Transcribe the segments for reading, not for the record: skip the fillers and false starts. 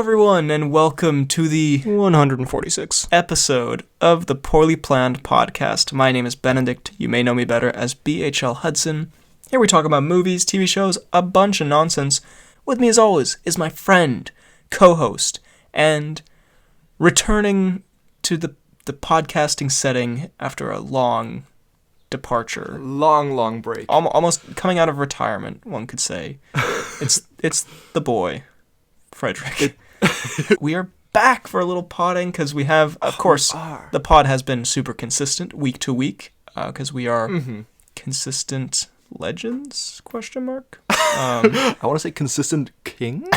everyone, and welcome to the 146th episode of the Poorly Planned Podcast. My name is Benedict. You may know me better as BHL Hudson. Here we talk about movies, TV shows, a bunch of nonsense. With me, as always, is my friend, co-host, and returning to the podcasting setting after a long departure. Long break. Almost coming out of retirement, one could say. It's the boy, Frederick. We are back for a little podding because we have, of course, the pod has been super consistent week to week because we are consistent legends, ? I want to say consistent kings?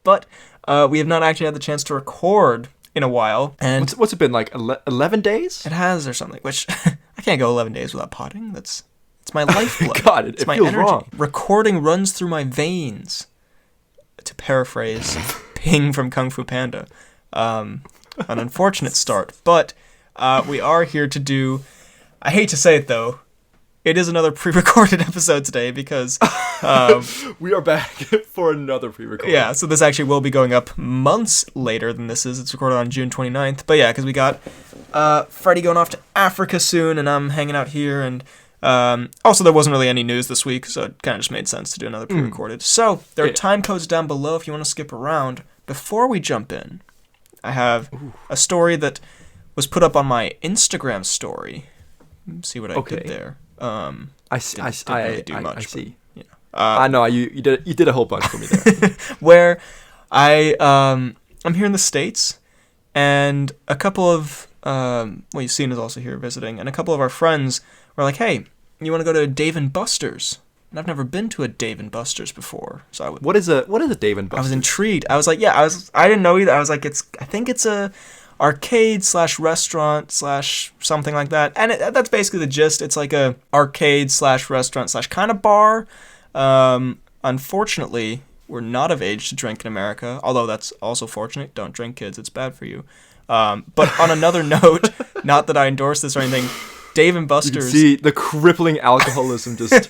But we have not actually had the chance to record in a while. And what's it been, like 11 days? It has or something, which I can't go 11 days without podding. It's my lifeblood. God, it's it my feels energy. Wrong. Recording runs through my veins, to paraphrase Ping from Kung Fu Panda. An unfortunate start, but we are here to do, I hate to say it though, it is another pre-recorded episode today because we are back for another pre-recorded. Yeah, so this actually will be going up months later than this is. It's recorded on June 29th. But yeah, because we got Freddie going off to Africa soon, and I'm hanging out here. And also, there wasn't really any news this week, so it kind of just made sense to do another pre-recorded. So there are time codes down below if you want to skip around. Before we jump in, I have a story that was put up on my Instagram story. See what I did there. I see. I see. Yeah. I know you did a whole bunch for me there. Where I'm here in the States, and a couple of Cian is also here visiting, and a couple of our friends were like, "Hey, you want to go to Dave & Buster's?" And I've never been to a Dave & Buster's before, so What is a Dave & Buster's? I was intrigued. I was like, I didn't know either. I was like, I think it's a arcade / restaurant / something like that, and that's basically the gist. It's like a arcade / restaurant / kind of bar. Unfortunately, we're not of age to drink in America, although that's also fortunate. Don't drink, kids, it's bad for you. But on another note, not that I endorse this or anything, Dave & Buster's, you can see the crippling alcoholism just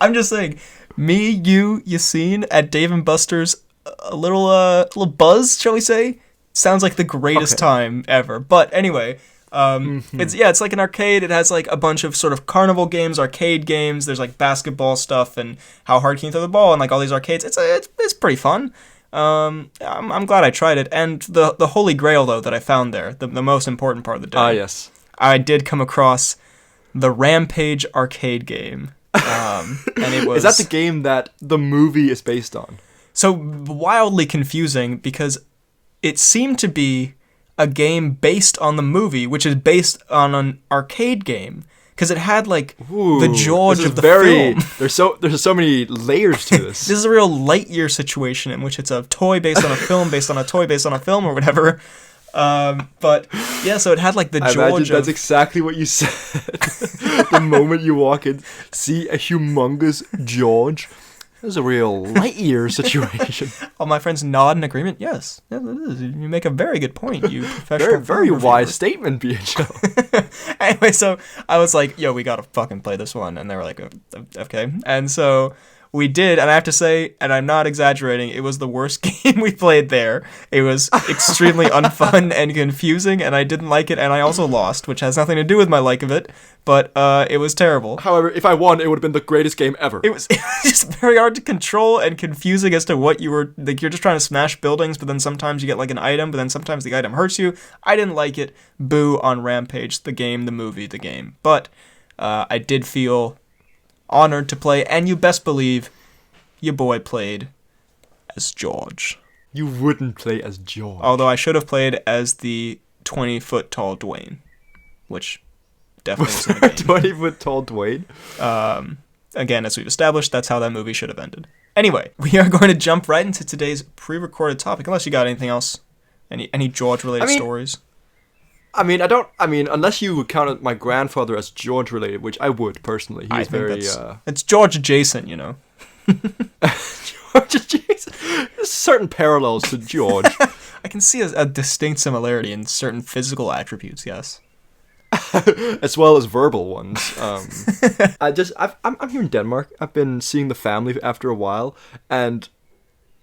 I'm just saying, me, you, Yassine at Dave & Buster's, a little buzz, shall we say? Sounds like the greatest time ever. But anyway, it's like an arcade. It has like a bunch of sort of carnival games, arcade games. There's like basketball stuff and how hard can you throw the ball and like all these arcades. It's pretty fun. I'm glad I tried it. And the holy grail though that I found there, the most important part of the day. Yes. I did come across the Rampage arcade game. And it was, Is that the game that the movie is based on? So wildly confusing because it seemed to be a game based on the movie, which is based on an arcade game, because it had like the George of the film. There's so many layers to this. This is a real Lightyear situation in which it's a toy based on a film, based on a toy based on a film, or whatever. But yeah, so it had like the George. That's exactly what you said. The moment you walk in, see a humongous George. This is a real Lightyear situation. All my friends nod in agreement. Yes, it is. You make a very good point, you professional. Very wise statement, BHO. Anyway, so I was like, yo, we gotta fucking play this one. And they were like, okay. And so we did, and I have to say, and I'm not exaggerating, it was the worst game we played there. It was extremely unfun and confusing, and I didn't like it, and I also lost, which has nothing to do with my like of it, but it was terrible. However, if I won, it would have been the greatest game ever. It was just very hard to control and confusing as to what you were, like, you're just trying to smash buildings, but then sometimes you get, like, an item, but then sometimes the item hurts you. I didn't like it. Boo on Rampage, the game, the movie, the game. But I did feel honored to play, and you best believe your boy played as George. You wouldn't play as George. Although I should have played as the 20-foot tall Dwayne, which definitely was in the game. 20-foot tall Dwayne? Again, as we've established, that's how that movie should have ended. Anyway, we are going to jump right into today's pre-recorded topic, unless you got anything else. Any George-related stories? Unless you would count my grandfather as George related, which I would personally. He's very. It's George adjacent, you know. George adjacent. There's certain parallels to George. I can see a distinct similarity in certain physical attributes. Yes. As well as verbal ones. I'm here in Denmark. I've been seeing the family after a while, and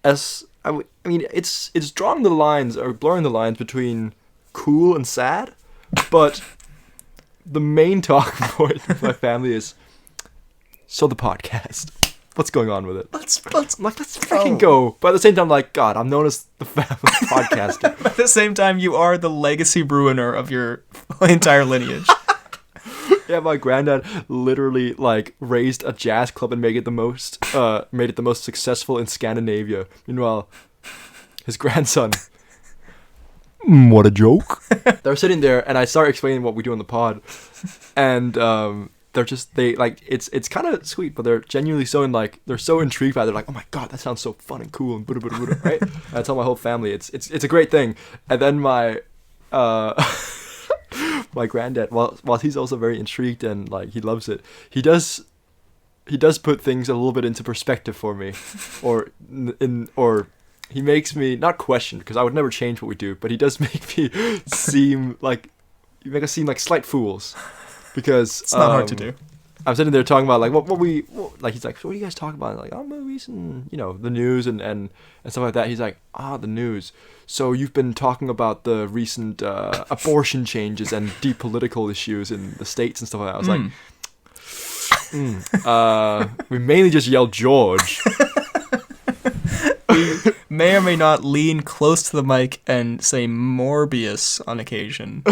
as I mean, it's drawing the lines or blurring the lines between cool and sad, but the main talking point of my family is, so the podcast. What's going on with it? Let's freaking go. But at the same time, like, God, I'm known as the family podcaster. But at the same time, you are the legacy ruiner of your entire lineage. Yeah, my granddad literally like raised a jazz club and made it the most successful in Scandinavia. Meanwhile, his grandson, what a joke. They're sitting there, and I start explaining what we do on the pod, and it's kind of sweet, but they're genuinely they're so intrigued by it. They're like, oh my God, that sounds so fun and cool and buddha, right? And I tell my whole family it's a great thing. And then my my granddad, while he's also very intrigued and like he loves it, he does put things a little bit into perspective for me, or he makes me not question, because I would never change what we do, but he does make me seem like us seem like slight fools, because it's not hard to do. I'm sitting there talking about like what he's like, so what do you guys talk about? Like, oh, movies and the news and stuff like that. He's like, the news. So you've been talking about the recent abortion changes and deep political issues in the States and stuff like that. I was like, we mainly just yelled George. We may or may not lean close to the mic and say Morbius on occasion.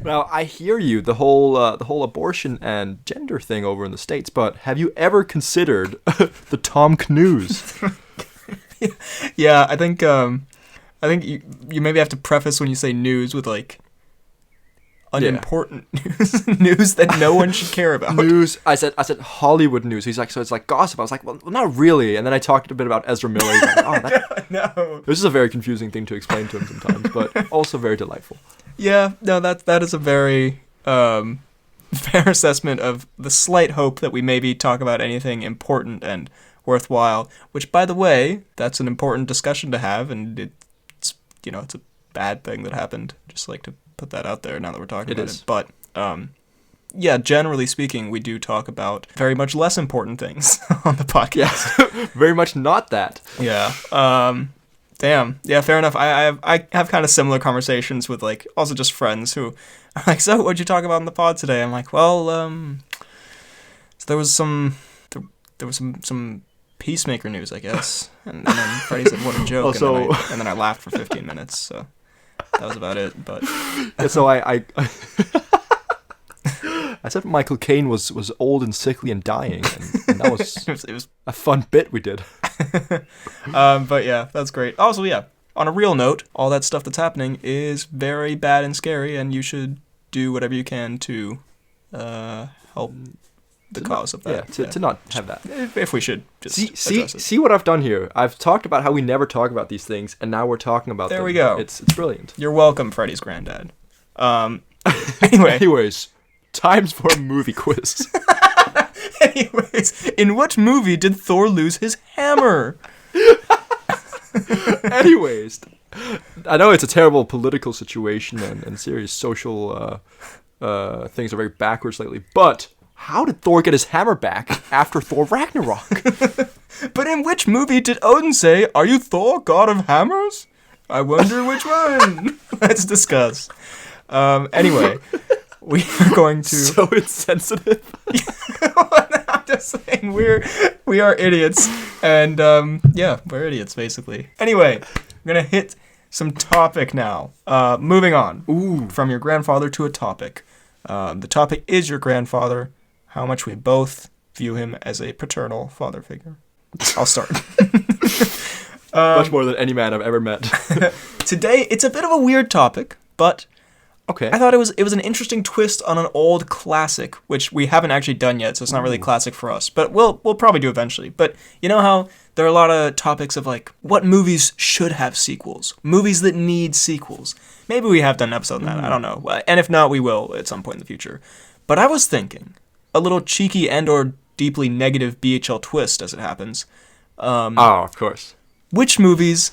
Now, I hear you, the whole abortion and gender thing over in the States, but have you ever considered the Tom Cnews? Yeah, I think you maybe have to preface when you say news with like unimportant news that no one should care about. News. I said Hollywood news. He's like, so it's like gossip. I was like, well, not really. And then I talked a bit about Ezra Miller. He's like, no. This is a very confusing thing to explain to him sometimes, but also very delightful. Yeah, no, that is a very fair assessment of the slight hope that we maybe talk about anything important and worthwhile. Which, by the way, that's an important discussion to have, and it's a bad thing that happened. Just like to put that out there now that we're talking about it. But yeah, generally speaking, we do talk about very much less important things on the podcast. Yeah. Very much not that. Yeah. Damn. Yeah, fair enough. I have kind of similar conversations with like also just friends who are like, so what'd you talk about in the pod today? I'm like, well, so there was some Peacemaker news, I guess. And then Freddie said, what a joke. Also, and then I laughed for 15 minutes, so that was about it. But yeah, so I said Michael Caine was old and sickly and dying, and that was it was a fun bit we did. But yeah, that's great. Also, yeah, on a real note, all that stuff that's happening is very bad and scary, and you should do whatever you can to help the cause of that. Yeah, to not have that. If we should just see what I've done here. I've talked about how we never talk about these things, and now we're talking about them. There we go. It's brilliant. You're welcome, Freddy's granddad. Anyways, times for a movie quiz. Anyways, in what movie did Thor lose his hammer? Anyways, I know it's a terrible political situation and serious social things are very backwards lately, but how did Thor get his hammer back after Thor Ragnarok? But in which movie did Odin say, "Are you Thor, god of hammers"? I wonder which one. Let's discuss. Anyway, we are going to... So insensitive. I'm just saying, we are idiots. And, yeah, we're idiots, basically. Anyway, we're going to hit some topic now. Moving on. Ooh. From your grandfather to a topic. The topic is your grandfather. How much we both view him as a paternal father figure. I'll start. Much more than any man I've ever met. Today, it's a bit of a weird topic, but okay. I thought it was an interesting twist on an old classic, which we haven't actually done yet, so it's not really classic for us. But we'll probably do eventually. But you know how there are a lot of topics of like what movies should have sequels, movies that need sequels. Maybe we have done an episode on that. I don't know. And if not, we will at some point in the future. But I was thinking a little cheeky and/or deeply negative BHL twist, as it happens. Of course. Which movies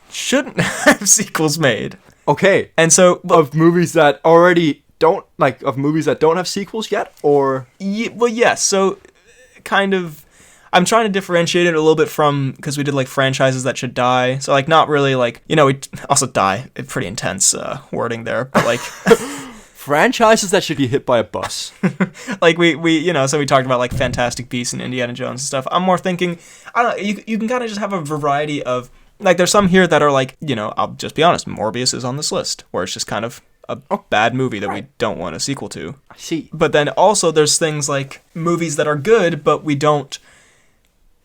shouldn't have sequels made? Okay. And so of movies that already don't have sequels yet, or well, yes. So kind of, I'm trying to differentiate it a little bit from, because we did like franchises that should die. So like not really like, we also die. Pretty intense wording there, but like franchises that should be hit by a bus. Like we so we talked about like Fantastic Beasts and Indiana Jones and stuff. I'm more thinking, I don't know, you can kind of just have a variety of, like there's some here that are like, I'll just be honest, Morbius is on this list, where it's just kind of a bad movie that we don't want a sequel to. I see. But then also there's things like movies that are good, but we don't,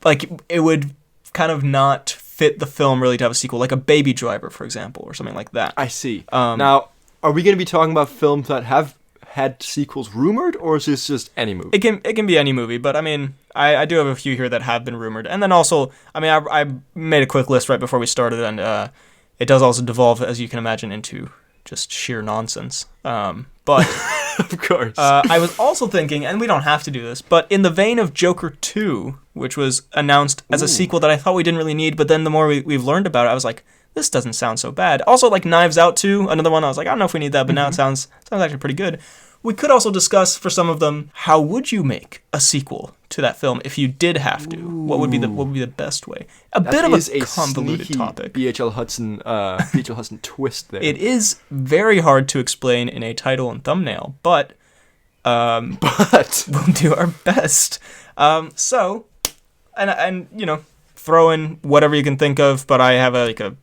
like it would kind of not fit the film really to have a sequel, like a Baby Driver, for example, or something like that. I see. Now, are we going to be talking about films that have had sequels rumored, or is this just any movie? It can be any movie, but I mean, I do have a few here that have been rumored. And then also, I mean, I made a quick list right before we started, and it does also devolve, as you can imagine, into just sheer nonsense. But of course. I was also thinking, and we don't have to do this, but in the vein of Joker 2, which was announced as a sequel that I thought we didn't really need, but then the more we've learned about it, I was like, this doesn't sound so bad. Also, like Knives Out 2, another one, I was like, I don't know if we need that, but now it sounds actually pretty good. We could also discuss, for some of them, how would you make a sequel to that film if you did have to? What would be the best way? That bit of a convoluted topic. BHL Hudson twist there. It is very hard to explain in a title and thumbnail, but we'll do our best. So, throw in whatever you can think of, but I have a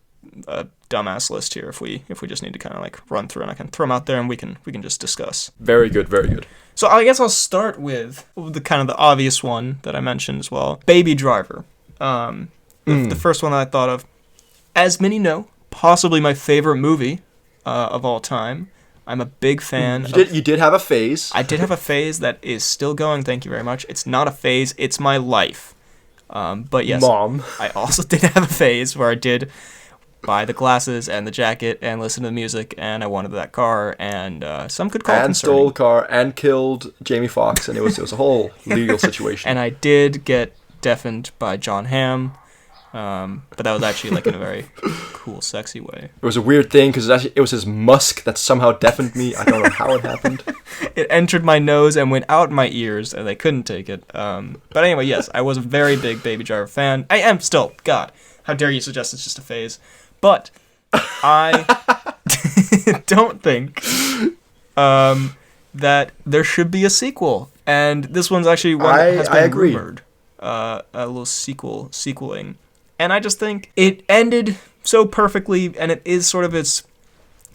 dumbass list here if we just need to kind of like run through, and I can throw them out there and we can just discuss. Very good, very good. So I guess I'll start with the kind of the obvious one that I mentioned as well, Baby Driver. The first one that I thought of. As many know, possibly my favorite movie of all time. I'm a big fan. You did have a phase. I did have a phase that is still going. Thank you very much. It's not a phase. It's my life. But yes, Mom. I also did have a phase where I did buy the glasses and the jacket and listen to the music, and I wanted that car, and some could call it concerning. And stole a car and killed Jamie Foxx, and it was a whole legal situation. And I did get deafened by John Hamm, but that was actually like in a very cool, sexy way. It was a weird thing because it was his musk that somehow deafened me. I don't know how it happened. It entered my nose and went out my ears, and they couldn't take it. But anyway, yes, I was a very big Baby Driver fan. I am still. God, how dare you suggest it's just a phase? But I don't think that there should be a sequel. And this one's actually one that has been rumored. A little sequeling. And I just think it ended so perfectly, and it is sort of as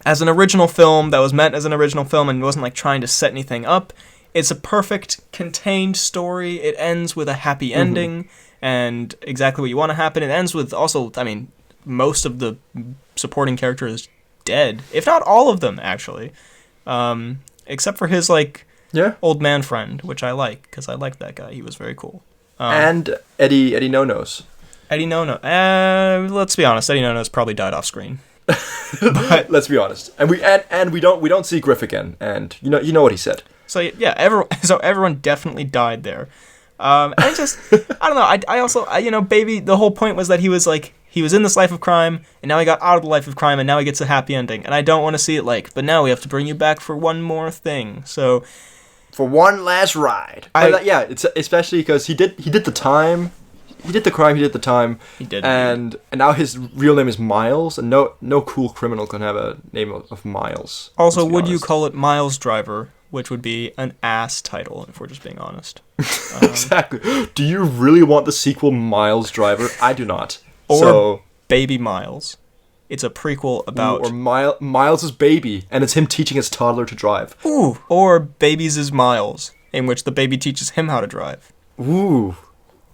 an original film that was meant as an original film and wasn't like trying to set anything up. It's a perfect contained story. It ends with a happy ending and exactly what you want to happen. It ends with also, I mean, most of the supporting characters dead, if not all of them actually, except for his old man friend, which I like because I liked that guy. He was very cool. And Eddie No-Nos. Eddie No-No. Let's be honest. Eddie No-Nos probably died off screen. But let's be honest. And we don't see Griff again. And you know what he said. So yeah, everyone definitely died there. And I don't know. I also Baby. The whole point was that he was in this life of crime, and now he got out of the life of crime, and now he gets a happy ending. And I don't want to see it but now we have to bring you back for one more thing. So. For one last ride. It's especially because he did the time. He did the crime, he did the time. He did. And now his real name is Miles, and no cool criminal can have a name of Miles. Also, would you call it Miles Driver, which would be an ass title, if we're just being honest. Exactly. Do you really want the sequel Miles Driver? I do not. Or Baby Miles. It's a prequel about... Or Miles' baby, and it's him teaching his toddler to drive. Ooh. Or Babies is Miles, in which the baby teaches him how to drive. Ooh.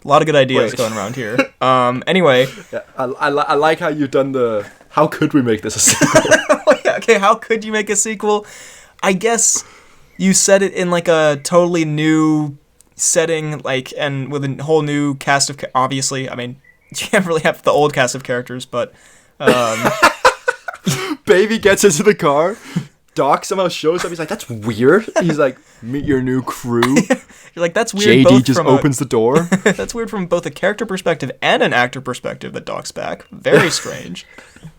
A lot of good ideas going around here. Anyway. Yeah, I like how you've done how could we make this a sequel? Okay, how could you make a sequel? I guess you set it in a totally new setting, and with a whole new cast of... Obviously, I mean, you can't really have the old cast of characters, but... Baby gets into the car. Doc somehow shows up. He's like, "That's weird." He's like, "Meet your new crew." You're like, "That's weird." JD just opens the door. That's weird from both a character perspective and an actor perspective that Doc's back. Very strange.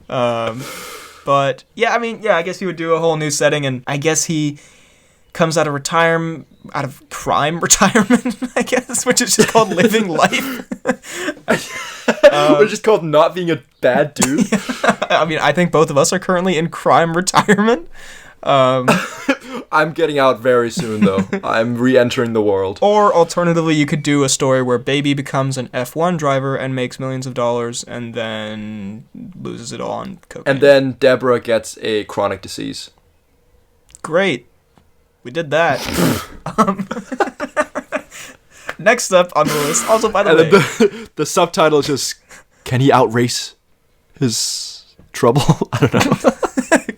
But yeah, I mean, I guess he would do a whole new setting, and I guess he comes out of crime retirement, I guess, which is just called living life. Which is called not being a bad dude. I mean, I think both of us are currently in crime retirement. I'm getting out very soon, though. I'm re-entering the world. Or alternatively, you could do a story where Baby becomes an F1 driver and makes millions of dollars and then loses it all on cocaine. And then Deborah gets a chronic disease. Great. We did that. Next up on the list, also by the way... The subtitle is just, can he outrace his trouble? I don't know.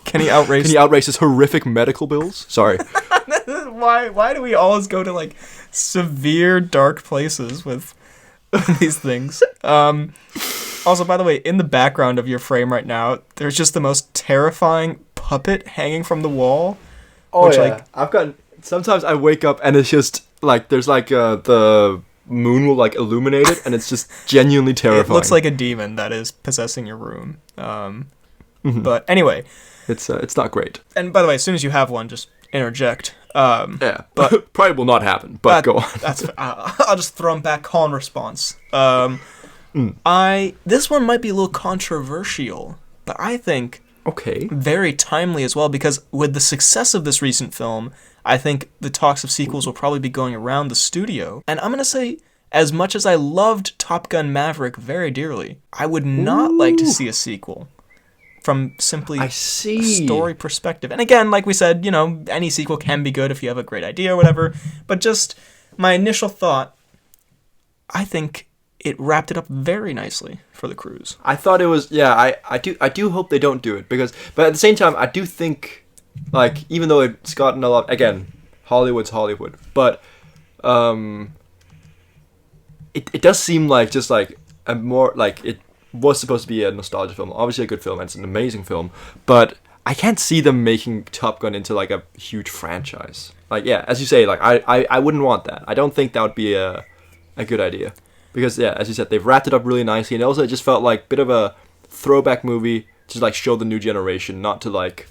Can he outrace his horrific medical bills? Sorry. Why do we always go to like severe dark places with these things? Also, by the way, in the background of your frame right now, there's just the most terrifying puppet hanging from the wall. Oh, yeah. Like, sometimes I wake up and it's just like there's like the moon will like illuminate it and it's just genuinely terrifying. It looks like a demon that is possessing your room. But anyway, it's not great. And by the way, as soon as you have one, just interject. Yeah, but probably will not happen. But go on. I'll just throw them back call and response. This one might be a little controversial, but I think very timely as well, because with the success of this recent film, I think the talks of sequels will probably be going around the studio. And I'm gonna say, as much as I loved Top Gun Maverick very dearly, I would not like to see a sequel. From simply a story perspective. And again, like we said, any sequel can be good if you have a great idea or whatever. But just my initial thought, I think it wrapped it up very nicely for the cruise. I thought it was, I do hope they don't do it. But at the same time, I do think, like, even though it's gotten a lot, again, Hollywood's Hollywood. But it does seem like just like a more, like, it was supposed to be a nostalgia film, obviously a good film, and it's an amazing film, but I can't see them making Top Gun into like a huge franchise. Like, yeah, as you say, like I wouldn't want that. I don't think that would be a good idea, because yeah, as you said, they've wrapped it up really nicely, and also it just felt like a bit of a throwback movie to like show the new generation, not to like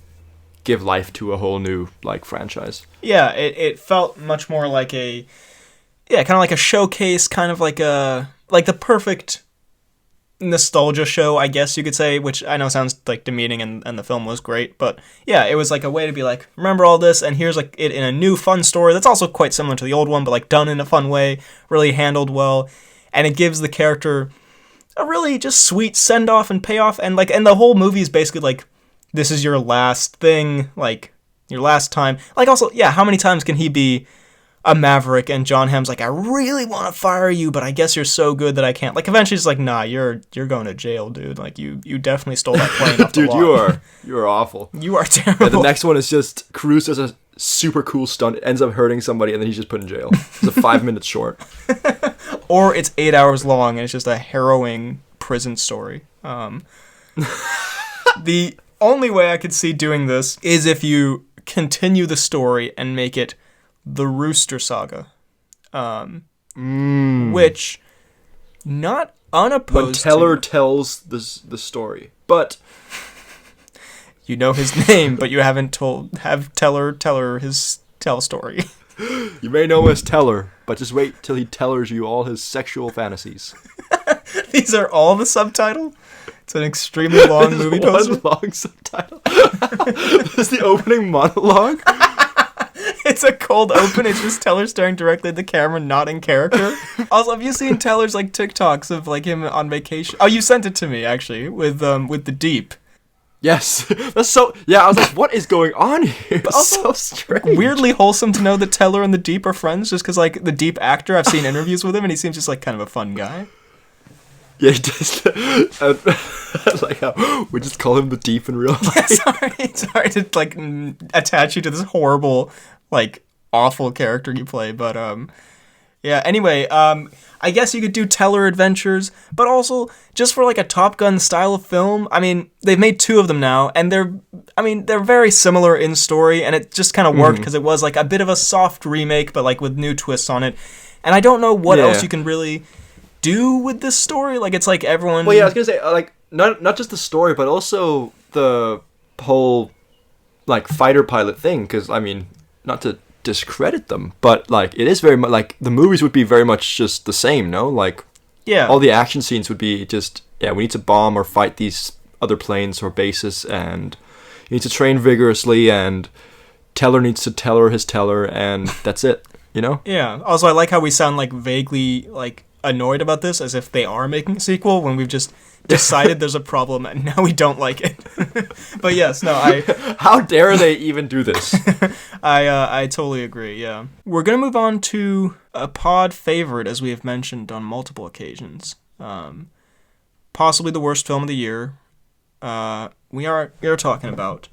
give life to a whole new like franchise. Yeah, it felt much more like kind of like a showcase, kind of like the perfect nostalgia show, I guess you could say, which I know sounds like demeaning, and the film was great, but yeah, it was like a way to be like, remember all this, and here's like it in a new fun story that's also quite similar to the old one, but like done in a fun way, really handled well, and it gives the character a really just sweet send-off and payoff, and the whole movie is basically like, this is your last thing, like your last time. Like, also, yeah, how many times can he be a Maverick and John Hamm's like, I really want to fire you, but I guess you're so good that I can't. Like, eventually he's like, nah, you're going to jail, dude. Like, you definitely stole that plane off the lot. Dude, you are awful. You are terrible. And the next one is just Cruise does a super cool stunt, ends up hurting somebody, and then he's just put in jail. It's a 5 minutes short. Or it's 8 hours long, and it's just a harrowing prison story. The only way I could see doing this is if you continue the story and make it the Rooster Saga, which, not unopposed when Teller tells the story, but you know his name, but you haven't have Teller his tell story. You may know him as Teller, but just wait till he tellers you all his sexual fantasies. These are all the subtitle? It's an extremely long movie poster. One long subtitle. This is the opening monologue. It's a cold open. It's just Teller staring directly at the camera, not in character. Also, have you seen Teller's like TikToks of like him on vacation? Oh, you sent it to me actually with the Deep. Yes, that's so. Yeah, I was like, what is going on here? But also, so strange. Weirdly wholesome to know that Teller and the Deep are friends, just because like the Deep actor, I've seen interviews with him, and he seems just like kind of a fun guy. Yeah, he does. Like how we just call him the Deep in real life. Yeah, sorry to like attach you to this horrible, like awful character you play, but yeah. Anyway, I guess you could do Teller Adventures, but also just for like a Top Gun style of film. I mean, they've made 2 of them now, and they're very similar in story, and it just kind of worked because it was like a bit of a soft remake, but like with new twists on it. And I don't know what else you can really do with this story. Like, it's like everyone. Well, yeah, I was gonna say like not just the story, but also the whole like fighter pilot thing. Because I mean, not to discredit them, but like it is very much like the movies would be very much just the same, no? Like all the action scenes would be just we need to bomb or fight these other planes or bases, and you need to train vigorously, and Teller needs to teller his teller, and that's it, you know? Yeah. Also, I like how we sound like vaguely like annoyed about this, as if they are making a sequel when we've just decided there's a problem and now we don't like it. But yes, no, how dare they even do this? I totally agree. Yeah, we're gonna move on to a pod favorite, as we have mentioned on multiple occasions. Possibly the worst film of the year. We are talking about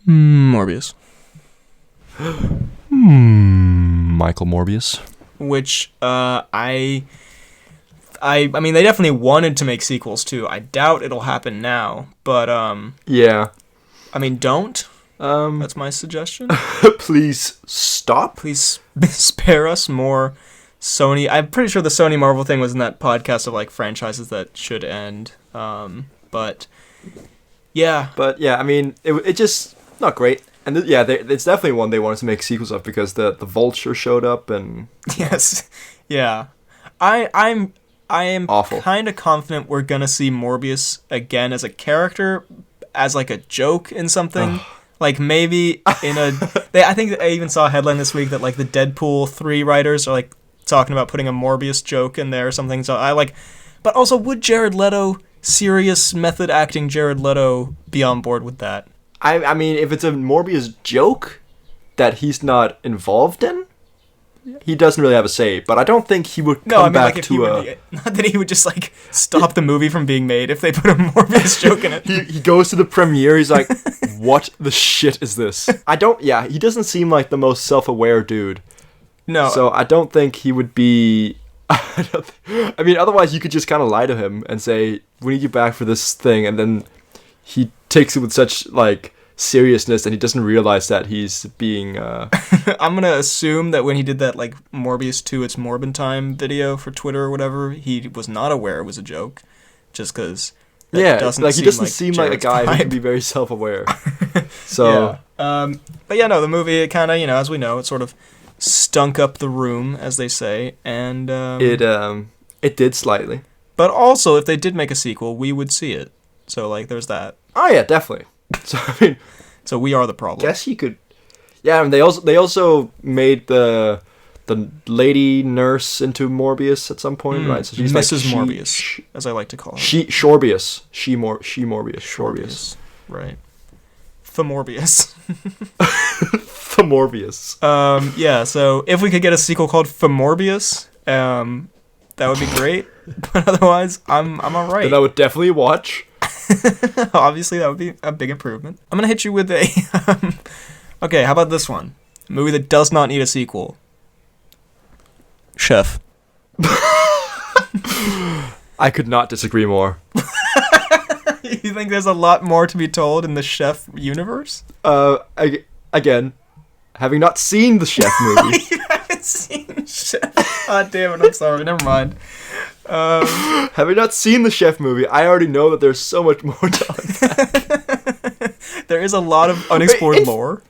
Morbius. Michael Morbius. Which I mean, they definitely wanted to make sequels too. I doubt it'll happen now, but yeah. I mean, don't. That's my suggestion. Please stop. Please spare us more Sony. I'm pretty sure the Sony Marvel thing was in that podcast of like franchises that should end. But yeah. But yeah, I mean, it just not great. And it's definitely one they wanted to make sequels of because the Vulture showed up and yes, yeah. I am awful. Kind of confident we're gonna see Morbius again as a character, as like a joke in something. Like maybe in a. I think I even saw a headline this week that like the Deadpool 3 writers are like talking about putting a Morbius joke in there or something. So I like, but also would Jared Leto, serious method acting Jared Leto, be on board with that? I mean, if it's a Morbius joke that he's not involved in, he doesn't really have a say. But I don't think he would come back like to a... Not that he would just, like, stop the movie from being made if they put a Morbius joke in it. He goes to the premiere, he's like, what the shit is this? He doesn't seem like the most self-aware dude. No. So I don't think he would be... I mean, otherwise you could just kind of lie to him and say, we need you back for this thing, and then he takes it with such like seriousness and he doesn't realize that he's being I'm gonna assume that when he did that like Morbius 2 It's Morbin Time video for Twitter or whatever, he was not aware it was a joke, just because he doesn't seem like a guy who can be very self-aware. So but yeah, no, the movie, it kind of, you know, as we know, it sort of stunk up the room, as they say, and it did slightly. But also, if they did make a sequel, we would see it. So, like, there's that. Oh yeah, definitely. So I mean, so we are the problem. Guess you could. Yeah, and they also made the lady nurse into Morbius at some point, right? So she's Mrs. Morbius, as I like to call her. Morbius. Shorbius. Right. Famorbius. Famorbius. Yeah. So if we could get a sequel called Famorbius, that would be great. But otherwise, I'm alright. Then I would definitely watch. Obviously, that would be a big improvement. I'm gonna hit you with a. Okay, how about this one? A movie that does not need a sequel. Chef. I could not disagree more. You think there's a lot more to be told in the Chef universe? Again, having not seen the Chef movie. You haven't seen Chef? God damn it, I'm sorry, never mind. Having not seen the Chef movie, I already know that there's so much more to unpack. There is a lot of unexplored lore.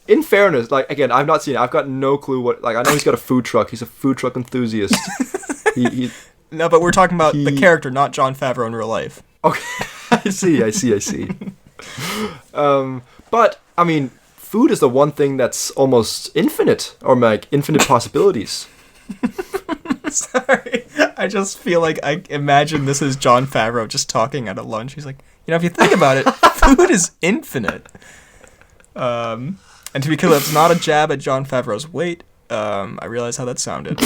In fairness, like, again, I've not seen it. I've got no clue what... Like, I know he's got a food truck. He's a food truck enthusiast. No, but we're talking about the character, not Jon Favreau in real life. Okay, I see. But, I mean, food is the one thing that's almost infinite, or like, infinite possibilities. Sorry, I just feel like I imagine this is Jon Favreau just talking at a lunch. He's like, you know, if you think about it, food is infinite. And to be clear, that's not a jab at Jon Favreau's weight. I realize how that sounded.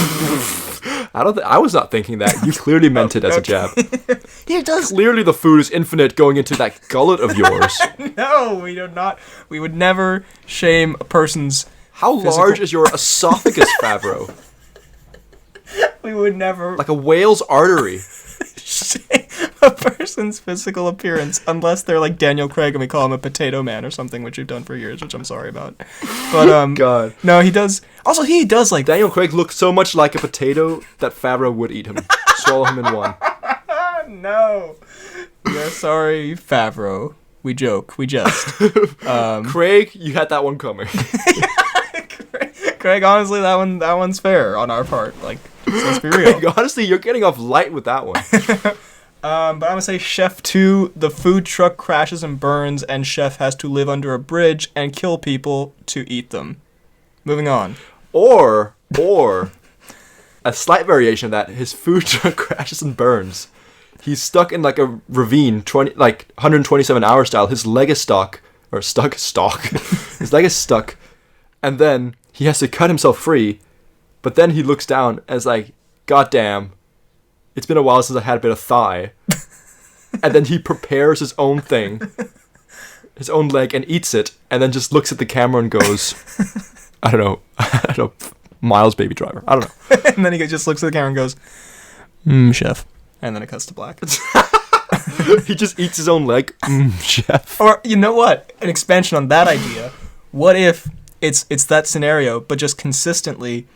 I was not thinking that. You clearly meant it as a jab. He does. Clearly the food is infinite going into that gullet of yours. No, we do not. We would never shame a person's How large is your esophagus, Favreau? We would never... Like a whale's artery. shame a person's physical appearance, unless they're like Daniel Craig and we call him a potato man or something, which we've done for years, which I'm sorry about. But God. No, he does. Also, he does like Daniel Craig looks so much like a potato that Favreau would eat him, swallow him in one. No, we are sorry, Favreau. We joke, we jest. Craig, you had that one coming. Craig, honestly, that one's fair on our part. Like, let's be real. Craig, honestly, you're getting off light with that one. But I'm gonna say Chef 2, the food truck crashes and burns, and Chef has to live under a bridge and kill people to eat them. Moving on. Or a slight variation of that, his food truck crashes and burns. He's stuck in like a ravine, 127 hour style. His leg is stuck. His leg is stuck. And then he has to cut himself free. But then he looks down and is like, God damn, it's been a while since I had a bit of thigh. And then he prepares his own thing, his own leg, and eats it. And then just looks at the camera and goes, I don't know, Miles Baby Driver. I don't know. And then he just looks at the camera and goes, Chef. And then it cuts to black. He just eats his own leg. Chef. Or, you know what? An expansion on that idea. What if it's that scenario, but just consistently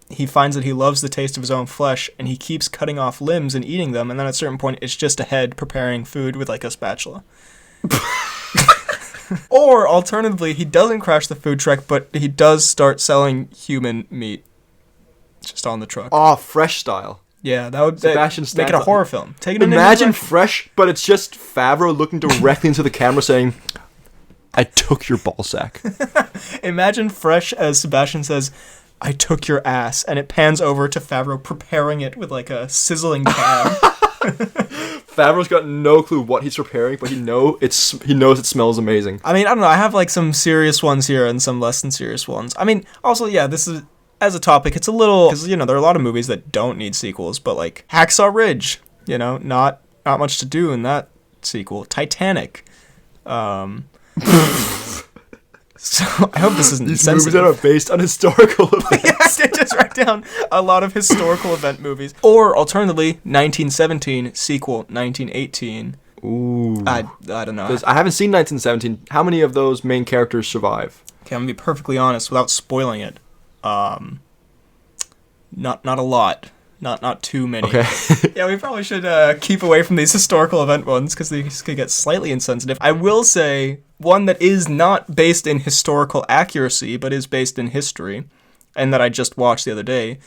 he finds that he loves the taste of his own flesh, and he keeps cutting off limbs and eating them, and then at a certain point it's just a head preparing food with like a spatula. Or, alternatively, he doesn't crash the food truck, but he does start selling human meat. Just on the truck. Oh, Fresh style. Yeah, that would Sebastian make it a horror film. Take it Imagine Fresh, but it's just Favreau looking directly into the camera saying, I took your ballsack. Imagine Fresh as Sebastian says, I took your ass, and it pans over to Favreau preparing it with like a sizzling pan. Favreau's got no clue what he's preparing, but he knows it smells amazing. I mean, I don't know. I have like some serious ones here and some less than serious ones. I mean, also, yeah, this is, as a topic, it's a little, because, you know, there are a lot of movies that don't need sequels, but like Hacksaw Ridge, you know, not much to do in that sequel. Titanic. So I hope this isn't These insensitive. movies that are based on historical events. Yeah, I did just write down a lot of historical event movies. Or, alternatively, 1917, sequel, 1918. Ooh. I don't know. I haven't seen 1917. How many of those main characters survive? Okay, I'm going to be perfectly honest without spoiling it. Not a lot. Not too many. Okay. Yeah, we probably should keep away from these historical event ones because these could get slightly insensitive. I will say one that is not based in historical accuracy, but is based in history, and that I just watched the other day.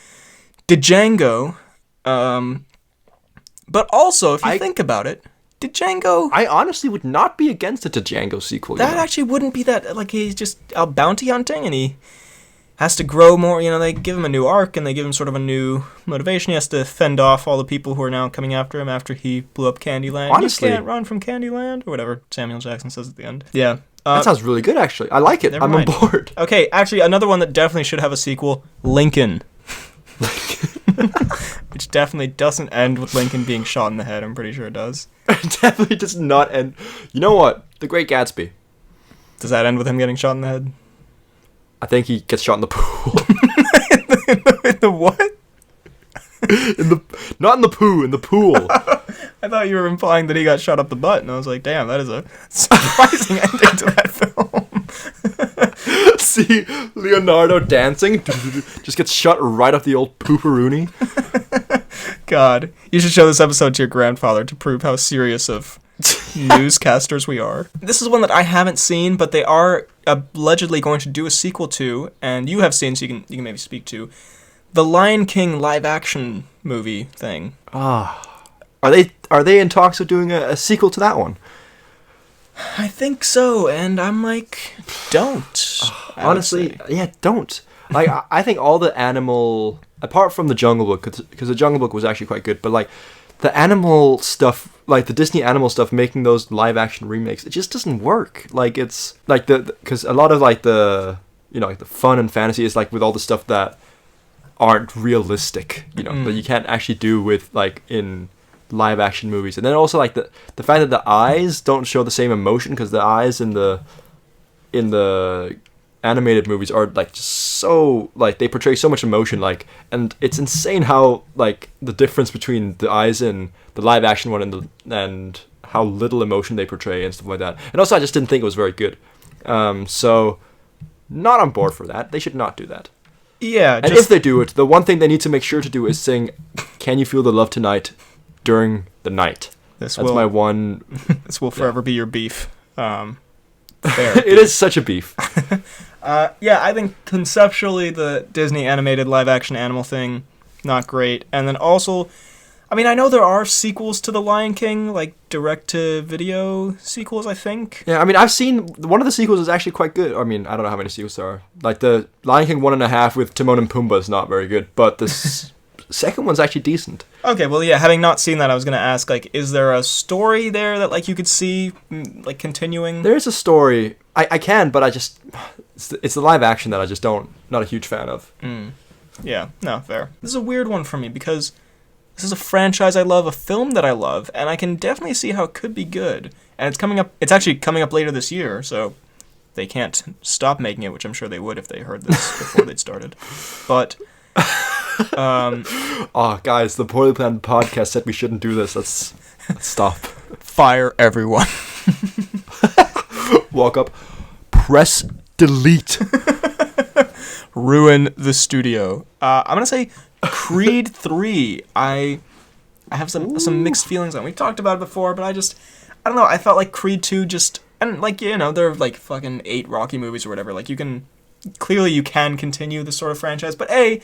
Django. But also, if you think about it, Django. I honestly would not be against a Django sequel. That actually wouldn't be that. Like, he's just out bounty hunting, and he has to grow more. You know, they give him a new arc, and they give him sort of a new motivation. He has to fend off all the people who are now coming after him after he blew up Candyland. Honestly, you can't run from Candyland, or whatever Samuel Jackson says at the end. Yeah. That sounds really good, actually. I like it. I'm on board. Okay, actually, another one that definitely should have a sequel, Lincoln. Which definitely doesn't end with Lincoln being shot in the head. I'm pretty sure it does. It definitely does not end. You know what? The Great Gatsby. Does that end with him getting shot in the head? I think he gets shot in the pool. In the what? Not in the poo, in the pool. I thought you were implying that he got shot up the butt, and I was like, damn, that is a surprising ending to that film. See Leonardo dancing, just gets shot right off the old pooperoony. God, you should show this episode to your grandfather to prove how serious of newscasters we are. This is one that I haven't seen, but they are allegedly going to do a sequel to, and you have seen, so you can maybe speak to, the Lion King live-action movie thing. Are they in talks of doing a sequel to that one? I think so, and I'm like, don't. Honestly, yeah, don't. Like, I think all the animal, apart from the Jungle Book, because the Jungle Book was actually quite good, but like, the animal stuff, like the Disney animal stuff, making those live-action remakes, it just doesn't work. Like, it's like because a lot of like the, you know, like the fun and fantasy is like with all the stuff that aren't realistic, you know, that you can't actually do with like in live action movies. And then also like the fact that the eyes don't show the same emotion, because the eyes in the animated movies are like just so like they portray so much emotion, like, and it's insane how like the difference between the eyes in the live action one and how little emotion they portray and stuff like that. And also I just didn't think it was very good. So not on board for that. They should not do that. Yeah, and if they do it, the one thing they need to make sure to do is sing "Can You Feel the Love Tonight" during the night. That's my one. This will forever be your beef. Fair. It is such a beef. Yeah, I think conceptually the Disney animated live-action animal thing, not great. And then also, I mean, I know there are sequels to The Lion King, like direct-to-video sequels, I think. Yeah, I mean, I've seen... One of the sequels is actually quite good. I mean, I don't know how many sequels there are. Like, the Lion King 1.5 with Timon and Pumbaa is not very good, but the second one's actually decent. Okay, well, yeah, having not seen that, I was going to ask, like, is there a story there that, like, you could see, like, continuing? There is a story. I can, but I just... It's the live action that I just not a huge fan of. Yeah, no, fair. This is a weird one for me, because this is a franchise I love, a film that I love, and I can definitely see how it could be good. And it's actually coming up later this year, so they can't stop making it, which I'm sure they would if they heard this before they'd started. But... oh, guys, the Poorly Planned podcast said we shouldn't do this. Let's stop. Fire everyone. Walk up, press delete. Ruin the studio. I'm gonna say Creed 3. I have some mixed feelings on it. We've talked about it before, but I don't know. I felt like Creed 2 just, and like, you know, there are like fucking 8 Rocky movies or whatever. Like, you can continue this sort of franchise, but it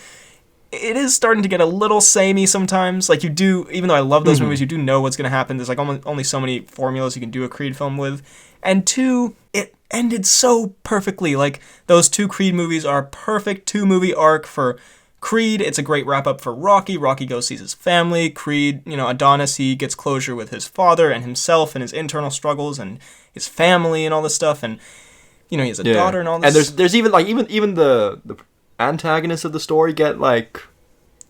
is starting to get a little samey sometimes. Like, you do, even though I love those movies, you do know what's going to happen. There's like only so many formulas you can do a Creed film with. And 2, it ended so perfectly. Like, those 2 Creed movies are perfect 2-movie arc for Creed. It's a great wrap up for Rocky. Rocky goes sees his family. Creed, you know, Adonis, he gets closure with his father and himself and his internal struggles and his family and all this stuff. And, you know, he has a daughter and all this. And there's even like even the antagonists of the story get like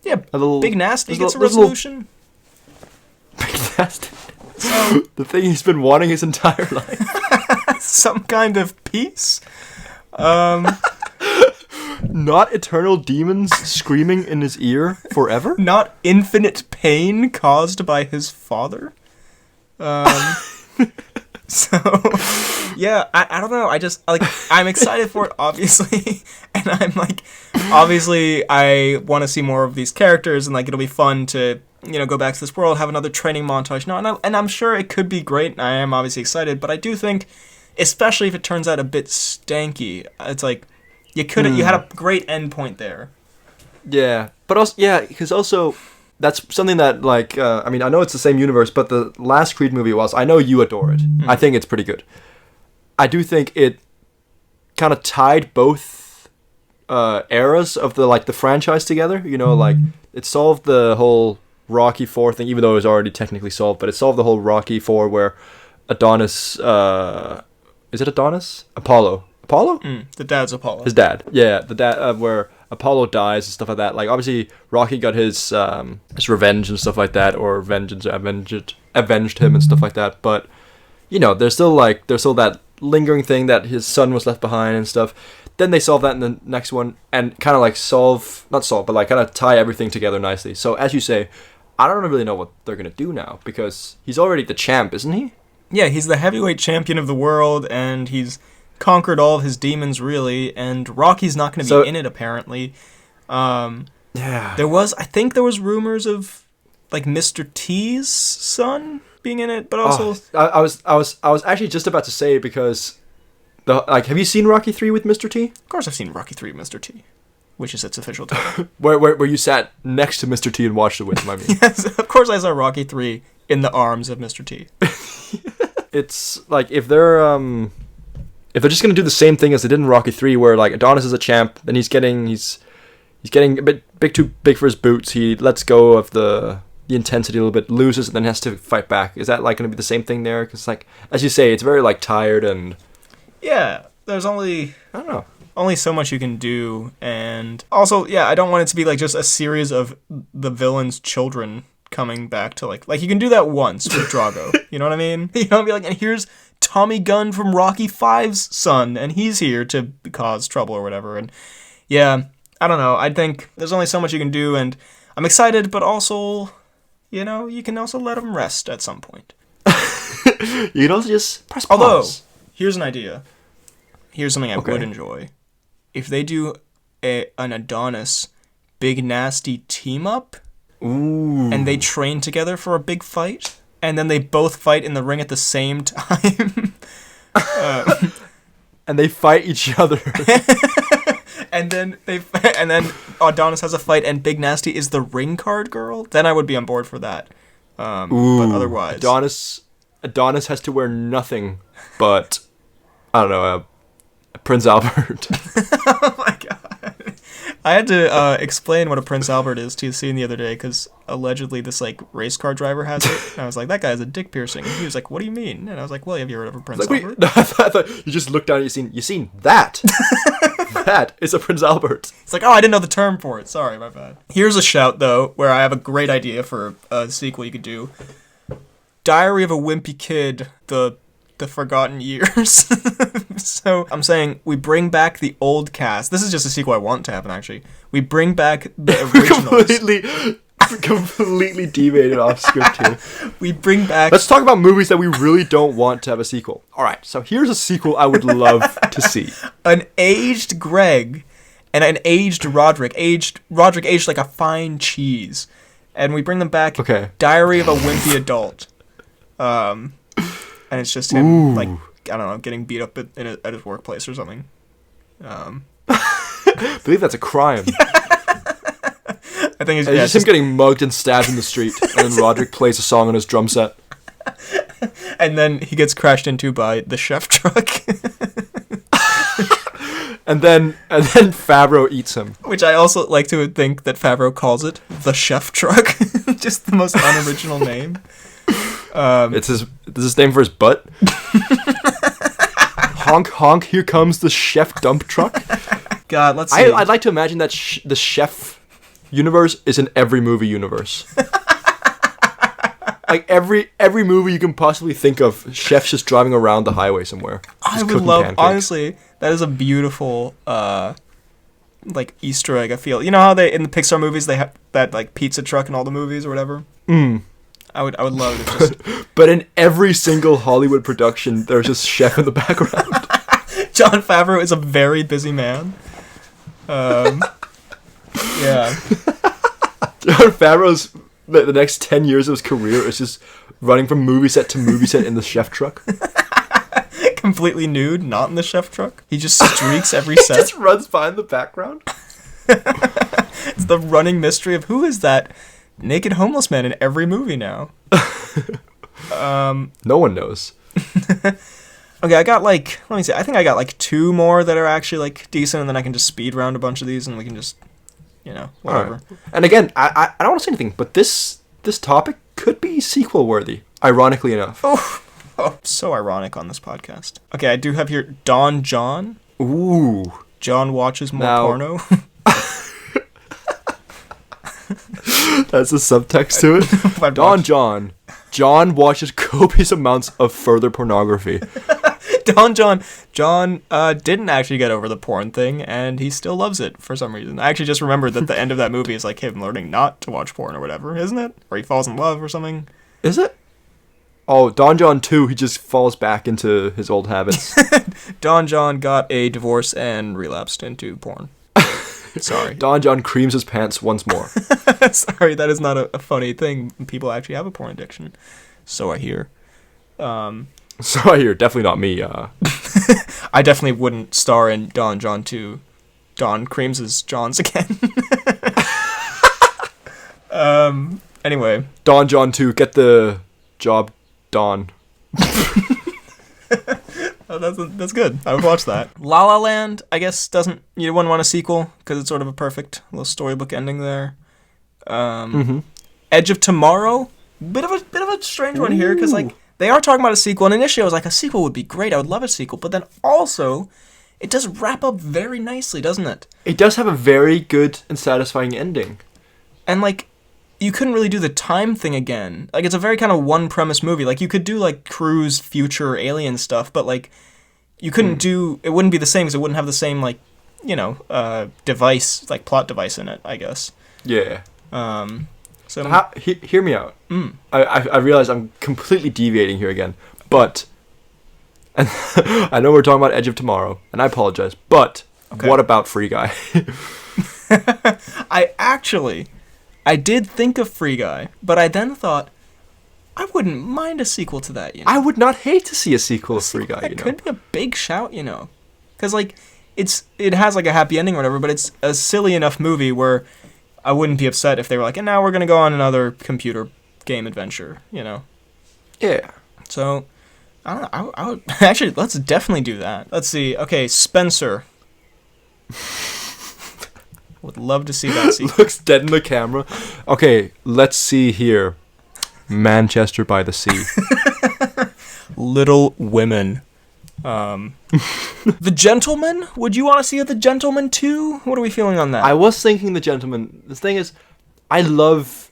a little Big Nasty gets a resolution. Big Nasty. So, the thing he's been wanting his entire life. Some kind of peace. Not eternal demons screaming in his ear forever. Not infinite pain caused by his father. So, yeah, I don't know. I just, like, I'm excited for it, obviously. And I'm like, obviously, I want to see more of these characters, and, like, it'll be fun to, you know, go back to this world, have another training montage. No, and I'm sure it could be great, and I am obviously excited, but I do think, especially if it turns out a bit stanky, it's like, you had a great endpoint there. Yeah, but also, because also, that's something that, like, I mean, I know it's the same universe, but the last Creed movie I know you adore it. I think it's pretty good. I do think it kind of tied both eras of the franchise together. You know, like, it solved the whole Rocky 4 thing, even though it was already technically solved, but it solved the whole Rocky 4 where Adonis, is it Adonis? Apollo? The dad's Apollo. His dad. Yeah, the dad, where Apollo dies and stuff like that. Like, obviously, Rocky got his revenge and stuff like that, or avenged him and stuff like that. But, you know, there's still that lingering thing that his son was left behind and stuff. Then they solve that in the next one, and kind of like kind of tie everything together nicely. So, as you say, I don't really know what they're going to do now, because he's already the champ, isn't he? Yeah, he's the heavyweight champion of the world, and he's conquered all of his demons, really, and Rocky's not going to be in it, apparently. Yeah. I think there was rumors of, like, Mr. T's son being in it, but also... I was actually just about to say, because, have you seen Rocky 3 with Mr. T? Of course I've seen Rocky 3 with Mr. T, which is its official title. where you sat next to Mr. T and watched it with him, I mean. Yes, of course I saw Rocky 3 in the arms of Mr. T. It's, like, if they're just gonna do the same thing as they did in Rocky 3, where, like, Adonis is a champ, then he's getting a bit too big for his boots. He lets go of the intensity a little bit, loses, and then has to fight back. Is that, like, gonna be the same thing there? Because, like, as you say, it's very, like, tired and... Yeah, there's I don't know, only so much you can do, and also, yeah, I don't want it to be, like, just a series of the villain's children coming back to, like, you can do that once with Drago. You know what I mean? You know, be like, and here's Tommy Gunn from Rocky 5's son, and he's here to cause trouble or whatever. And yeah, I don't know. I think there's only so much you can do, and I'm excited, but also, you know, you can also let him rest at some point. You can also just press pause. Although, here's an idea. Here's something I would enjoy. If they do an Adonis Big Nasty team up, and they train together for a big fight, and then they both fight in the ring at the same time. and they fight each other. and then Adonis has a fight, and Big Nasty is the ring card girl. Then I would be on board for that. But otherwise, Adonis has to wear nothing but, I don't know, Prince Albert. Oh my god. I had to explain what a Prince Albert is to Cian the other day, because allegedly this like race car driver has it. And I was like, that guy has a dick piercing. And he was like, what do you mean? And I was like, well, have you heard of a Prince Albert? No, I thought you just looked down and you seen that. That is a Prince Albert. It's like, oh, I didn't know the term for it. Sorry, my bad. Here's a shout, though, where I have a great idea for a sequel you could do. Diary of a Wimpy Kid, the Forgotten Years. So I'm saying we bring back the old cast. This is just a sequel I want to happen, actually. We bring back the originals. completely deviated off script here. We bring back... Let's talk about movies that we really don't want to have a sequel. All right, so here's a sequel I would love to see. An aged Greg and an aged Roderick. Roderick aged like a fine cheese. And we bring them back. Okay. Diary of a Wimpy Adult. And it's just him, like, I don't know, getting beat up at his workplace or something. I believe that's a crime. I think it's just him getting mugged and stabbed in the street, and then Roderick plays a song on his drum set. And then he gets crashed into by the chef truck. and then Favreau eats him. Which I also like to think that Favreau calls it the chef truck. Just the most unoriginal name. It's his name for his butt. Honk honk, here comes the chef dump truck. God, let's see. I'd like to imagine that the chef universe is in every movie universe. Like every movie you can possibly think of, chefs just driving around the highway somewhere. I would love pancakes. Honestly, that is a beautiful like Easter egg, I feel. You know how they in the Pixar movies they have that like pizza truck in all the movies or whatever? I would love it. Just... But in every single Hollywood production, there's just chef in the background. Jon Favreau is a very busy man. Yeah. Jon Favreau's the next 10 years of his career is just running from movie set to movie set in the chef truck. Completely nude, not in the chef truck. He just streaks every set. He just runs by in the background. It's the running mystery of who is that naked homeless man in every movie now. No one knows. Okay, I got like, let me see, I think I got like 2 more that are actually like decent, and then I can just speed round a bunch of these and we can just, you know, whatever. Right. And again, I don't want to say anything, but this topic could be sequel worthy, ironically enough. Oh, so ironic on this podcast. Okay, I do have here Don John. Ooh. John watches more porno. That's a subtext to it. John watches copious amounts of further pornography. John didn't actually get over the porn thing, and he still loves it for some reason. I actually just remembered that the end of that movie is like him learning not to watch porn or whatever, isn't it? Or he falls in love or something. Is it? Oh, Don John 2, he just falls back into his old habits. Don John got a divorce and relapsed into porn. Sorry. Don John creams his pants once more. Sorry, that is not a funny thing. People actually have a porn addiction. So I hear. Definitely not me. I definitely wouldn't star in Don John 2. Don creams his Johns again. Anyway. Don John 2, get the job Don. Oh, that's good. I would watch that. La La Land, I guess, you wouldn't want a sequel because it's sort of a perfect little storybook ending there. Edge of Tomorrow, bit of a strange one here because like they are talking about a sequel, and initially I was like, a sequel would be great. I would love a sequel, but then also it does wrap up very nicely, doesn't it? It does have a very good and satisfying ending. And like, you couldn't really do the time thing again. Like, it's a very kind of one premise movie. Like, you could do like Cruise, future, alien stuff, but like, you couldn't do. It wouldn't be the same because it wouldn't have the same like, you know, device, like plot device in it, I guess. Yeah. So hear me out. I realize I'm completely deviating here again, but and I know we're talking about Edge of Tomorrow, and I apologize, but what about Free Guy? I did think of Free Guy, but I then thought, I wouldn't mind a sequel to that, you know? I would not hate to see a sequel of Free Guy, It could be a big shout, you know? because like it has like a happy ending or whatever, but it's a silly enough movie where I wouldn't be upset if they were like, and now we're gonna go on another computer game adventure, you know? Yeah. So, I don't know. I would actually, let's definitely do that. Let's see. Okay, Spencer. Would love to see that sequel. Looks dead in the camera. Okay, let's see here. Manchester by the Sea. Little Women. The Gentleman? Would you want to see The Gentleman too? What are we feeling on that? I was thinking The Gentleman. The thing is, I would love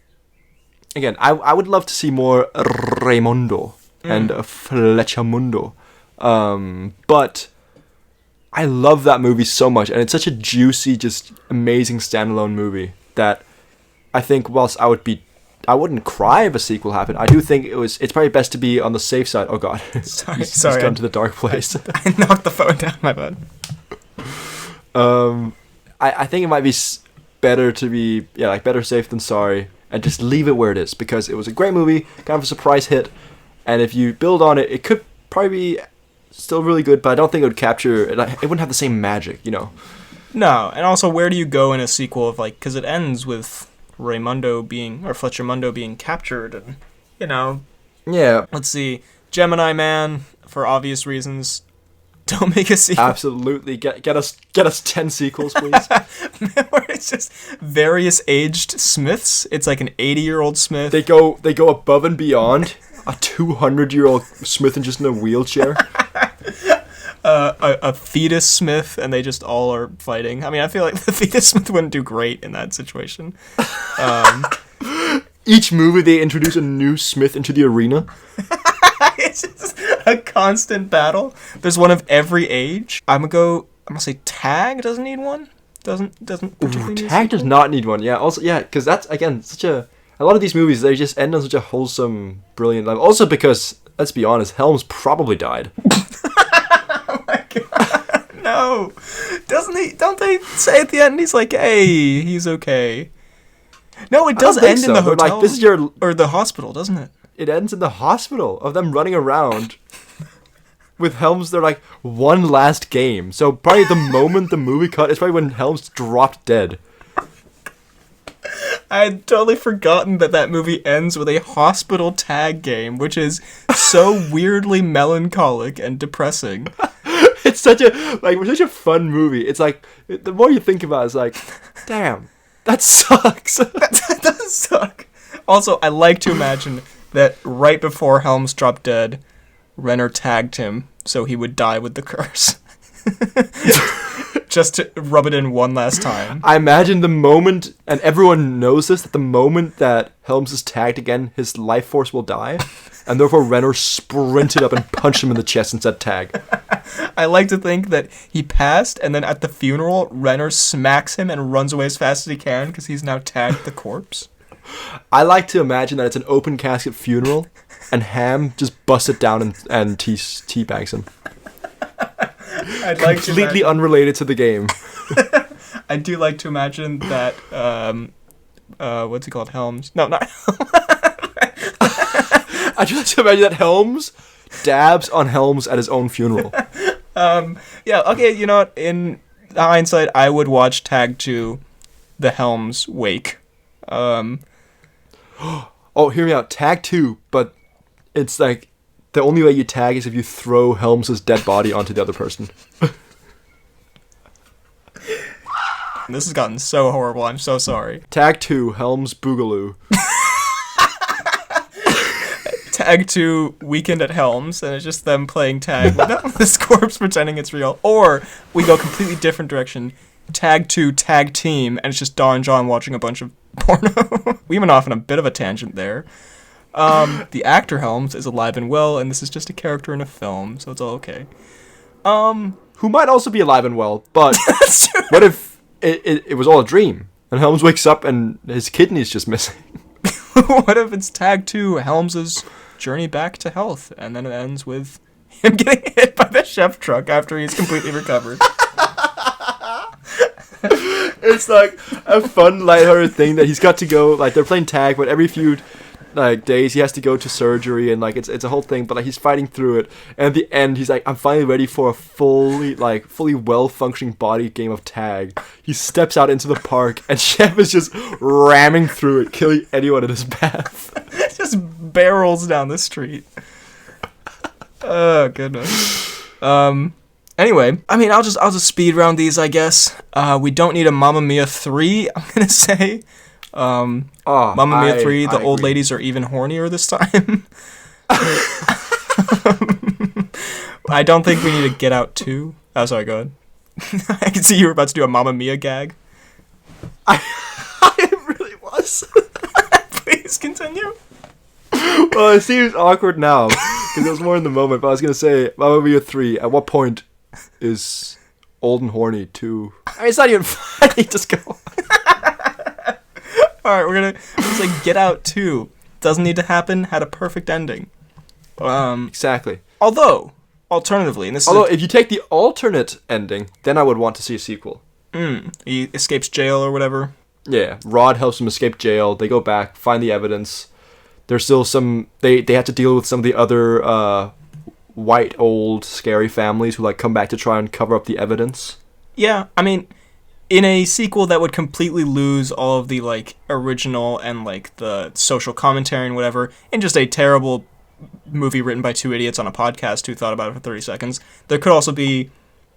to see more Raimundo and Fletchamundo. But I love that movie so much, and it's such a juicy, just amazing standalone movie that I think whilst I wouldn't cry if a sequel happened. I do think it's probably best to be on the safe side. Oh god. Sorry. He's gone to the dark place. I knocked the phone down, my bad. I think it might be better to be better safe than sorry, and just leave it where it is, because it was a great movie, kind of a surprise hit, and if you build on it, it could probably be still really good, but I don't think it would capture it. It wouldn't have the same magic, you know. No, and also where do you go in a sequel of like, because it ends with Fletchamundo being captured, and you know. Yeah. Let's see, Gemini Man, for obvious reasons. Don't make a sequel. Absolutely, get us 10 sequels, please. Where it's just various aged Smiths. It's like an 80-year-old Smith. They go above and beyond. A 200-year-old Smith and just in a wheelchair. A fetus Smith, and they just all are fighting. I mean, I feel like the fetus Smith wouldn't do great in that situation. Each movie they introduce a new Smith into the arena. It's just a constant battle. There's one of every age. I'm gonna say Tag doesn't need one. Doesn't particularly need Tag does not need one. Yeah. Also, yeah, because that's again such a lot of these movies, they just end on such a wholesome, brilliant level. Also because, let's be honest, Helms probably died. Oh my god. No. Doesn't he? Don't they say at the end he's like, hey, he's okay. No, it does end in the hotel. Like, this is or the hospital, doesn't it? It ends in the hospital of them running around with Helms. They're like, one last game. So probably the moment the movie cut is probably when Helms dropped dead. I had totally forgotten that movie ends with a hospital tag game, which is so weirdly melancholic and depressing. It's such a fun movie. It's like, the more you think about it, it's like, damn, that sucks. That does suck. Also, I like to imagine that right before Helms dropped dead, Renner tagged him so he would die with the curse. Just to rub it in one last time. I imagine the moment, and everyone knows this, that the moment that Helms is tagged again, his life force will die, and therefore Renner sprinted up and punched him in the chest and said tag. I like to think that he passed, and then at the funeral, Renner smacks him and runs away as fast as he can because he's now tagged the corpse. I like to imagine that it's an open casket funeral, and Ham just busts it down and teabags him. I'd like completely unrelated to the game. I do like to imagine that what's he called? Helms? No, not I just like to imagine that Helms dabs on Helms at his own funeral. Yeah, okay, you know what? In hindsight, I would watch Tag 2, The Helms Wake. Oh, hear me out. Tag 2, but it's like the only way you tag is if you throw Helms' dead body onto the other person. This has gotten so horrible. I'm so sorry. Tag 2, Helms Boogaloo. Tag 2, Weekend at Helms, and it's just them playing tag with this corpse pretending it's real. Or we go completely different direction. Tag 2, Tag Team, and it's just Don and John watching a bunch of porno. We went off on a bit of a tangent there. The actor Helms is alive and well, and this is just a character in a film, so it's all okay. Who might also be alive and well, but what if it was all a dream, and Helms wakes up and his kidney's just missing? What if it's Tag 2, Helms' journey back to health, and then it ends with him getting hit by the chef truck after he's completely recovered? It's like a fun, lighthearted thing that he's got to go, like, they're playing tag, but every few like days. He has to go to surgery, and like it's a whole thing. But like he's fighting through it, and at the end, he's like, I'm finally ready for a fully well functioning body game of tag. He steps out into the park, and Chef is just ramming through it, killing anyone in his path. Just barrels down the street. Oh goodness. Anyway, I mean, I'll just speed round these, I guess. We don't need a Mamma Mia 3, I'm gonna say. Mamma Mia 3, the old ladies are even hornier this time. I don't think we need to Get Out 2. Oh, sorry, go ahead. I can see you were about to do a Mamma Mia gag. I really was. Please continue. Well, it seems awkward now, because it was more in the moment, but I was going to say, Mamma Mia 3, at what point is Old and Horny 2? I mean, it's not even funny, just go. Alright, it's like Get Out 2. Doesn't need to happen, had a perfect ending. Exactly. Although, alternatively, and if you take the alternate ending, then I would want to see a sequel. He escapes jail or whatever. Yeah, Rod helps him escape jail, they go back, find the evidence. There's still some... They have to deal with some of the other white, old, scary families who like come back to try and cover up the evidence. Yeah, I mean, in a sequel that would completely lose all of the like original and like the social commentary and whatever, in just a terrible movie written by two idiots on a podcast who thought about it for 30 seconds, there could also be,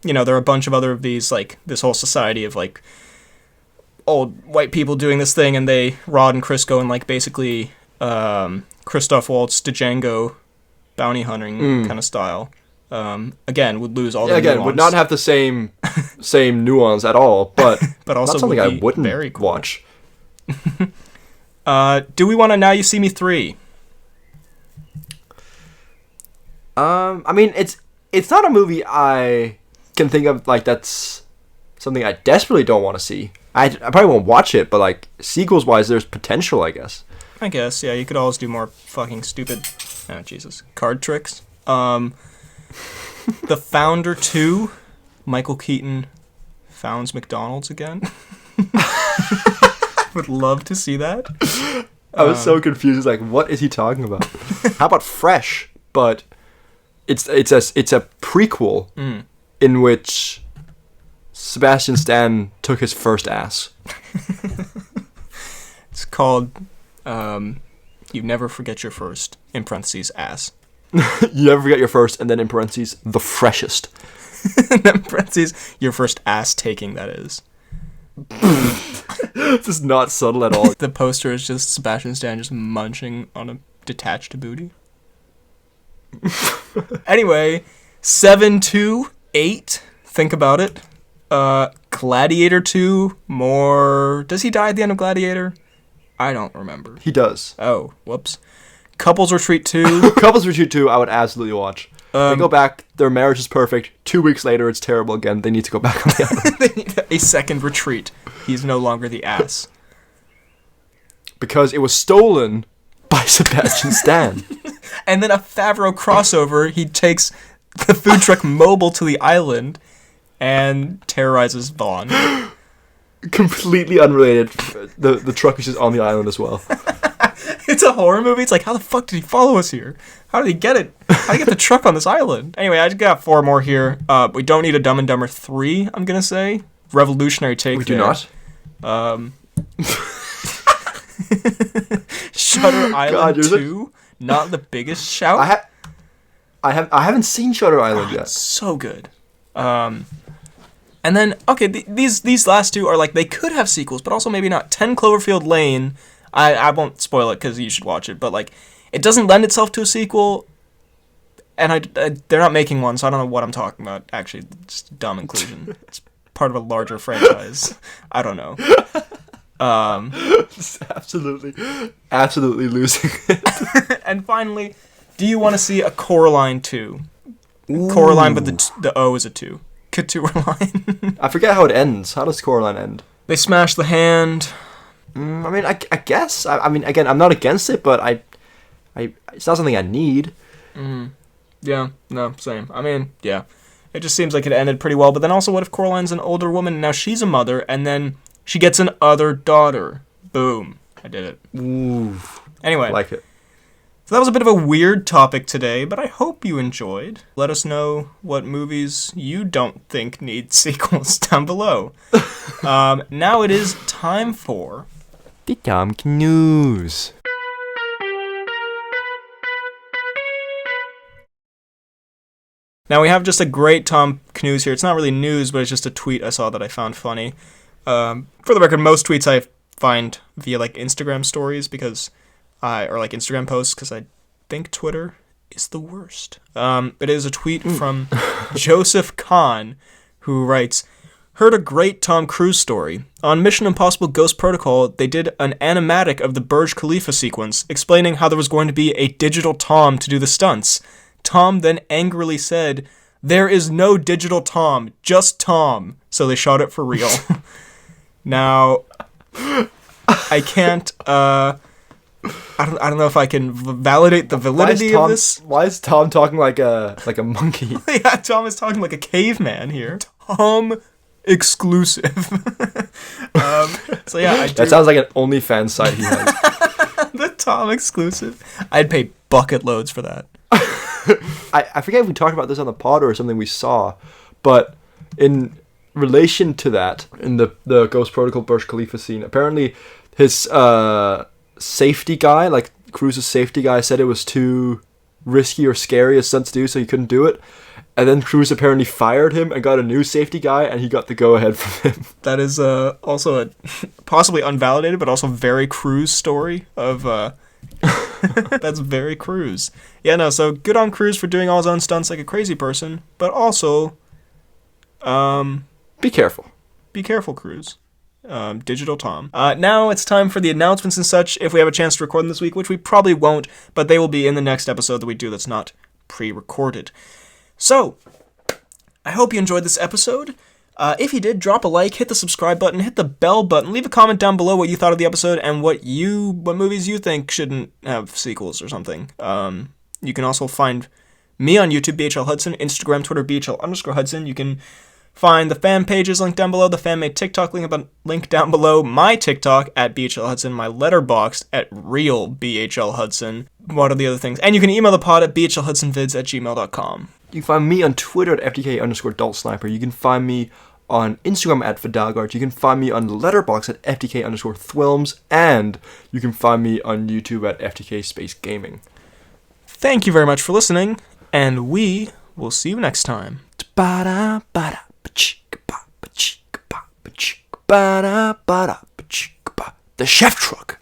there are a bunch of other of these, like, this whole society of like old white people doing this thing, and Rod and Chris go and like basically... Christoph Waltz Django bounty hunting kind of style. Again, would lose all the nuance. Would not have the same nuance at all, but but also not something I wouldn't very cool. watch. Do we want to Now You See Me 3? I mean, it's not a movie I can think of like that's something I desperately don't want to see. I probably won't watch it, but like sequels wise, there's potential, I guess. I guess, yeah, you could always do more fucking stupid, card tricks. The Founder 2, Michael Keaton founds McDonald's again. Would love to see that. I was so confused, like, what is he talking about? How about Fresh? But it's a prequel in which Sebastian Stan took his first ass. It's called... you never forget your first, in parentheses, ass. You never forget your first, and then in parentheses, the freshest. And then in parentheses, your first ass taking, that is. This is not subtle at all. The poster is just Sebastian Stan just munching on a detached booty. Anyway, 7, 2, 8, think about it. Gladiator 2, more... Does he die at the end of Gladiator? I don't remember. He does. Oh, whoops. Couples Retreat 2. Couples Retreat 2, I would absolutely watch. They go back, their marriage is perfect. 2 weeks later, it's terrible again. They need to go back on the island. They need a second retreat. He's no longer the ass. Because it was stolen by Sebastian Stan. And then a Favreau crossover, he takes the food truck mobile to the island and terrorizes Vaughn. Completely unrelated. The truck is just on the island as well. It's a horror movie. It's like, how the fuck did he follow us here? How did he get it? How did he get the truck on this island? Anyway, I just got 4 more here. We don't need a Dumb and Dumber 3, I'm going to say. Revolutionary take We there. do not. Shutter Island 2, not the biggest shout. I haven't seen Shutter Island yet. So good. And then, okay, these last 2 are like, they could have sequels, but also maybe not. 10 Cloverfield Lane, I won't spoil it because you should watch it, but like, it doesn't lend itself to a sequel, and they're not making one, so I don't know what I'm talking about. Actually, it's dumb inclusion. It's part of a larger franchise. I don't know. Just absolutely losing it. And finally, do you want to see a Coraline 2? Ooh. Coraline, but the O is a 2. Coraline. I forget how it ends. How does Coraline end? They smash the hand. I mean, I guess. I mean, again, I'm not against it, but it's not something I need. Yeah, no, same. I mean, yeah. It just seems like it ended pretty well, but then also, what if Coraline's an older woman, and now she's a mother, and then she gets an other daughter? Boom. I did it. Ooh. Anyway. Like it. So that was a bit of a weird topic today, but I hope you enjoyed. Let us know what movies you don't think need sequels down below. Now it is time for... The Cnews. Now we have just a great Tom Cnews here. It's not really news, but it's just a tweet I saw that I found funny. For the record, most tweets I find via like Instagram stories or like Instagram posts because I think Twitter is the worst. It is a tweet from Joseph Kahn, who writes, "Heard a great Tom Cruise story. On Mission Impossible Ghost Protocol, they did an animatic of the Burj Khalifa sequence, explaining how there was going to be a digital Tom to do the stunts. Tom then angrily said, 'There is no digital Tom, just Tom.' So they shot it for real." Now, I can't, I don't know if I can validate the validity of this. Why is Tom talking like a monkey? Yeah, Tom is talking like a caveman here. Tom exclusive. So yeah, that sounds like an OnlyFans site he has. The Tom exclusive. I'd pay bucket loads for that. I forget if we talked about this on the pod or something we saw, but in relation to that, in the Ghost Protocol Burj Khalifa scene, apparently his safety guy, like Cruise's safety guy, said it was too risky or scary a stunt to do, so he couldn't do it. And then Cruise apparently fired him and got a new safety guy, and he got the go-ahead from him. That is also a possibly unvalidated, but also very Cruise story of... That's very Cruise. Yeah, no, so good on Cruise for doing all his own stunts like a crazy person, but also... Be careful. Be careful, Cruise. Digital Tom. Now it's time for the announcements and such, if we have a chance to record them this week, which we probably won't, but they will be in the next episode that we do that's not pre-recorded. So, I hope you enjoyed this episode. If you did, drop a like, hit the subscribe button, hit the bell button, leave a comment down below what you thought of the episode and what movies you think shouldn't have sequels or something. You can also find me on YouTube, BHL Hudson, Instagram, Twitter, BHL_Hudson. You can find the fan pages linked down below, the fan-made TikTok link down below, my TikTok at BHL Hudson, my Letterboxd at real BHL Hudson. What are the other things? And you can email the pod at bhlhudsonvids@gmail.com. You can find me on Twitter at FTK_DaltSniper. You can find me on Instagram at Vidalgard. You can find me on Letterboxd at FTK_Thwilms. And you can find me on YouTube at FTK Space Gaming. Thank you very much for listening, and we will see you next time. The chef truck.